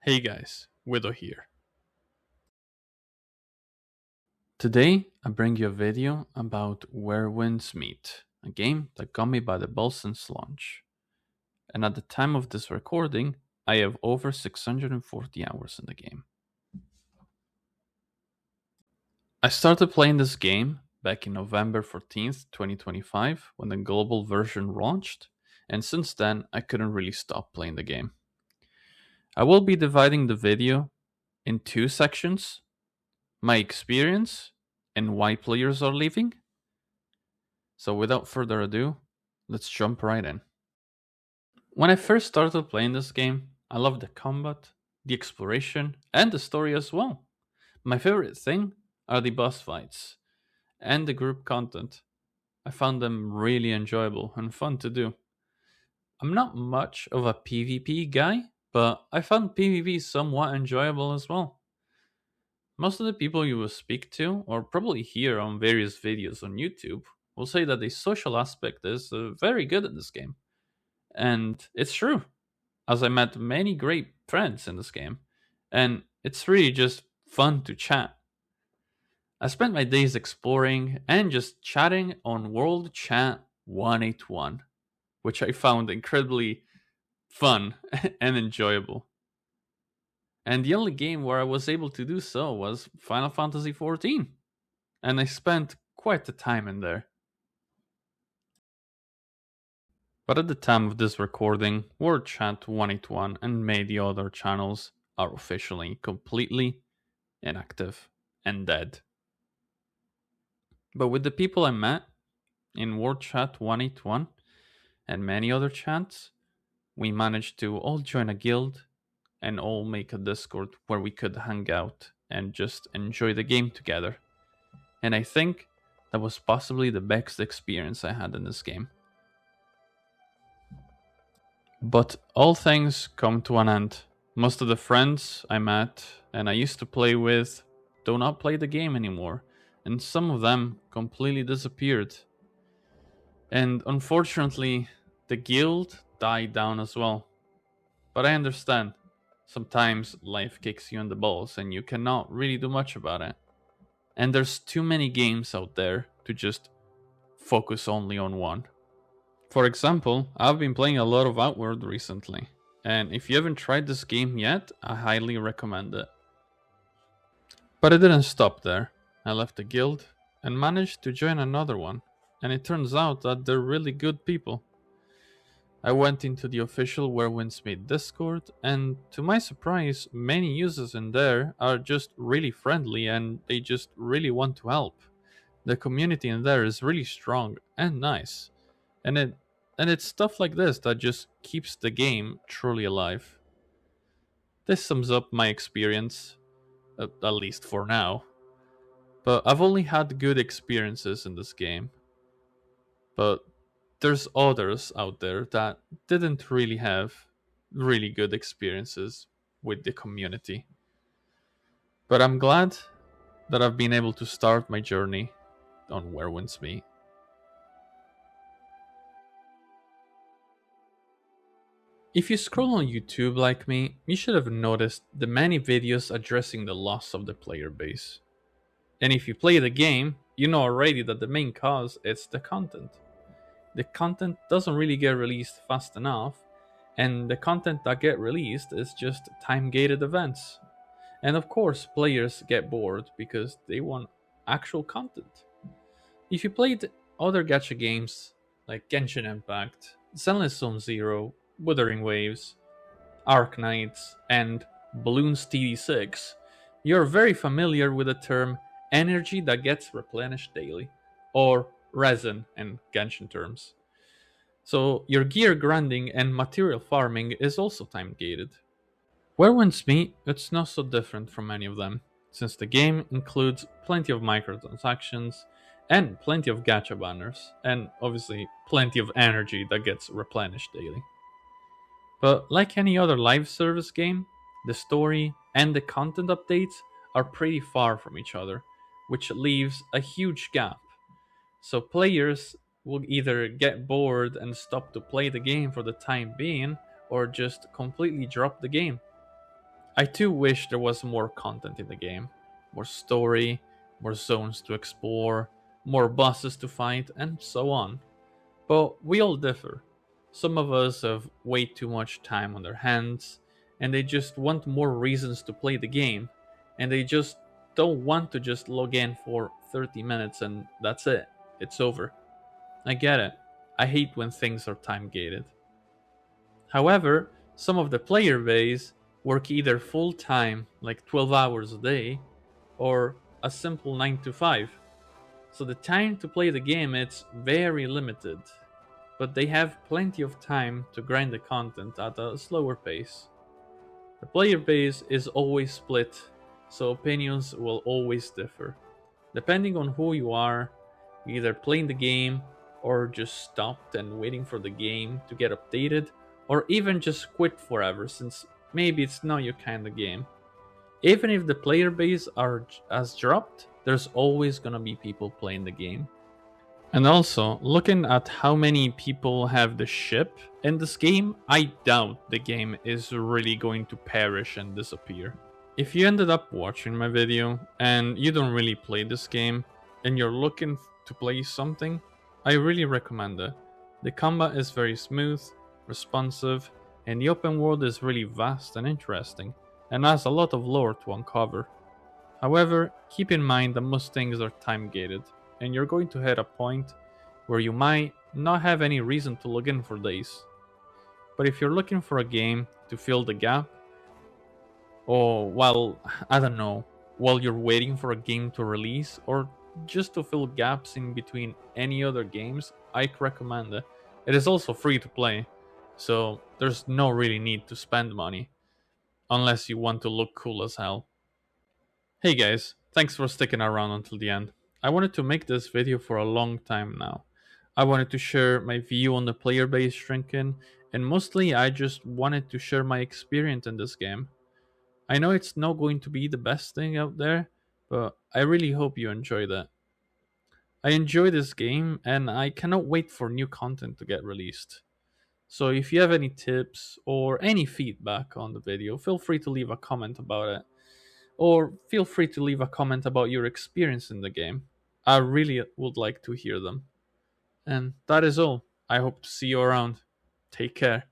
Hey guys, Widow here. Today I bring you a video about Where Winds Meet, a game that got me by the balls since launch. And at the time of this recording, I have over 640 hours in the game. I started playing this game back in November 14th, 2025, when the global version launched, and since then I couldn't really stop playing the game. I will be dividing the video in two sections: my experience and why players are leaving. So without further ado, let's jump right in. When I first started playing this game, I loved the combat, the exploration, and the story as well. My favorite thing are the boss fights and the group content. I found them really enjoyable and fun to do. I'm not much of a PvP guy, but I found PvP somewhat enjoyable as well. Most of the people you will speak to, or probably hear on various videos on YouTube, will say that the social aspect is very good in this game. And it's true, as I met many great friends in this game. And it's really just fun to chat. I spent my days exploring and just chatting on World Chat 181, which I found incredibly fun and enjoyable. And the only game where I was able to do so was Final Fantasy XIV, and I spent quite the time in there. But at the time of this recording, Word Chat 181 and many other channels are officially completely inactive and dead. But with the people I met in Word Chat 181 and many other chats, we managed to all join a guild and all make a Discord where we could hang out and just enjoy the game together. And I think that was possibly the best experience I had in this game. But all things come to an end. Most of the friends I met and I used to play with do not play the game anymore, and some of them completely disappeared. And unfortunately, the guild died down as well. But I understand. Sometimes life kicks you in the balls and you cannot really do much about it. And there's too many games out there to just focus only on one. For example, I've been playing a lot of Outward recently, and if you haven't tried this game yet, I highly recommend it. But I didn't stop there. I left the guild and managed to join another one, and it turns out that they're really good people. I went into the official Where Winds Meet Discord, and to my surprise, many users in there are just really friendly and they just really want to help. The community in there is really strong and nice, and it's stuff like this that just keeps the game truly alive. This sums up my experience, at least for now. But I've only had good experiences in this game. But there's others out there that didn't really have really good experiences with the community. But I'm glad that I've been able to start my journey on Where Winds Meet. If you scroll on YouTube like me, you should have noticed the many videos addressing the loss of the player base. And if you play the game, you know already that the main cause is the content. The content doesn't really get released fast enough, and the content that get released is just time-gated events. And of course, players get bored because they want actual content. If you played other gacha games like Genshin Impact, Zenless Zone Zero, Wuthering Waves, Arc Knights, and Bloons TD6, you're very familiar with the term energy that gets replenished daily, or resin in Genshin terms. So your gear grinding and material farming is also time gated. Where Winds Meet, it's not so different from any of them, since the game includes plenty of microtransactions and plenty of gacha banners, and obviously plenty of energy that gets replenished daily. But like any other live service game, the story and the content updates are pretty far from each other, which leaves a huge gap. So players will either get bored and stop to play the game for the time being, or just completely drop the game. I too wish there was more content in the game, more story, more zones to explore, more bosses to fight, and so on. But we all differ. Some of us have way too much time on their hands, and they just want more reasons to play the game, and they just don't want to just log in for 30 minutes and that's it. It's over. I get it. I hate when things are time gated. However, some of the player base work either full time, like 12 hours a day, or a simple 9 to 5. So the time to play the game it's very limited, but they have plenty of time to grind the content at a slower pace. The player base is always split, so opinions will always differ. Depending on who you are, either playing the game or just stopped and waiting for the game to get updated, or even just quit forever since maybe it's not your kind of game. Even if the player base has dropped, there's always gonna be people playing the game. And also, looking at how many people have the ship in this game, I doubt the game is really going to perish and disappear. If you ended up watching my video and you don't really play this game and you're looking to play something, I really recommend it. The combat is very smooth, responsive, and the open world is really vast and interesting, and has a lot of lore to uncover. However, keep in mind that most things are time gated, and you're going to hit a point where you might not have any reason to log in for days. But if you're looking for a game to fill the gap, or I don't know, while you're waiting for a game to release, or just to fill gaps in between any other games, I recommend it. It is also free to play, so there's no really need to spend money, unless you want to look cool as hell. Hey guys, thanks for sticking around until the end. I wanted to make this video for a long time now. I wanted to share my view on the player base shrinking, and mostly I just wanted to share my experience in this game. I know it's not going to be the best thing out there, but I really hope you enjoy that. I enjoy this game and I cannot wait for new content to get released. So if you have any tips or any feedback on the video, feel free to leave a comment about it. Or feel free to leave a comment about your experience in the game. I really would like to hear them. And that is all. I hope to see you around. Take care.